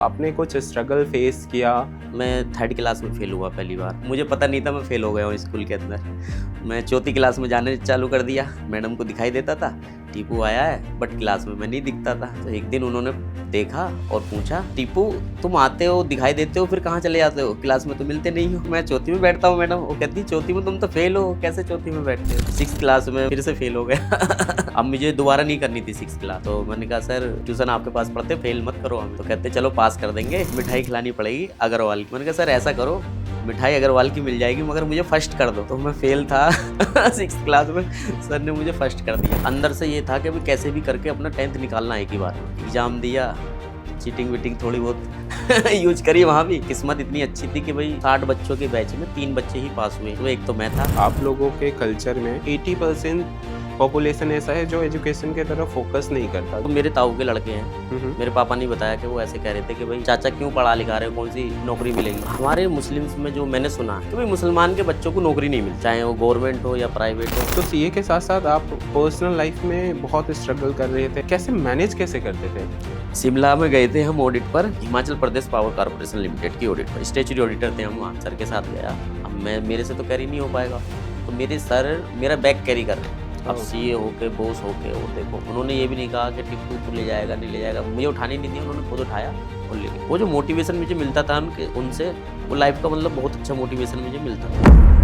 आपने कुछ struggle face किया? मैं 3rd क्लास में फ़ेल हुआ पहली बार। मुझे पता नहीं था मैं फ़ेल हो गया हूँ स्कूल के अंदर। मैं 4th क्लास में जाने चालू कर दिया। मैडम को दिखाई देता था टीपू आया है, बट क्लास में मैं नहीं दिखता था। तो एक दिन उन्होंने देखा और पूछा, टीपू तुम आते हो, दिखाई देते हो, फिर कहाँ चले जाते हो? क्लास में तो मिलते नहीं हो। मैं 4th में बैठता हूँ मैडम। वो कहती 4th में तुम तो फ़ेल हो, कैसे 4th में बैठते हो? 6th क्लास में फिर से फ़ेल हो गया। अब मुझे दोबारा नहीं करनी थी 6th क्लास। तो मैंने कहा सर ट्यूशन आपके पास पढ़ते, फेल मत करो हमें। तो कहते चलो पास कर देंगे, मिठाई खिलानी पड़ेगी अग्रवाल की। मैंने कहा सर ऐसा करो, मिठाई अग्रवाल की मिल जाएगी मगर मुझे फर्स्ट कर दो। तो मैं फेल था 6th क्लास में, सर ने मुझे फर्स्ट कर दिया। अंदर से ये था कि भाई कैसे भी करके अपना 10th निकालना एक ही बार में। एग्जाम दिया, चीटिंग वीटिंग थोड़ी बहुत यूज करी वहाँ भी। किस्मत इतनी अच्छी थी कि भाई 60 बच्चों के बैच में 3 बच्चे ही पास हुए, तो एक तो मैं था। आप लोगों के कल्चर में 80% पॉपुलेशन ऐसा है जो एजुकेशन की तरफ फोकस नहीं करता। तो मेरे ताऊ के लड़के हैं, मेरे पापा ने बताया कि वो ऐसे कह रहे थे कि भाई चाचा क्यों पढ़ा लिखा रहे हो, कौन सी नौकरी मिलेगी। हमारे मुस्लिम्स में जो मैंने सुना कि भाई मुसलमान के बच्चों को नौकरी नहीं मिलती, चाहे वो गवर्नमेंट हो या प्राइवेट हो। तो सीए के साथ साथ आप पर्सनल लाइफ में बहुत स्ट्रगल कर रहे थे, कैसे मैनेज कैसे करते थे? शिमला में गए थे हम ऑडिट पर, Himachal Pradesh power corporation limited की ऑडिट पर। स्टेचुरी ऑडिटर थे हम वहाँ, सर के साथ गया। अब मेरे से तो कैरी नहीं हो पाएगा, तो मेरे सर मेरा बैग कैरी कर रहे हैं। अब सीए होके, बॉस होके, वो देखो उन्होंने ये भी नहीं कहा कि टिप्पू तू ले जाएगा नहीं ले जाएगा, मुझे उठाने नहीं दी, उन्होंने खुद उठाया और ले गए। वो जो मोटिवेशन मुझे मिलता था उनसे, वो लाइफ का मतलब बहुत अच्छा मोटिवेशन मुझे मिलता था।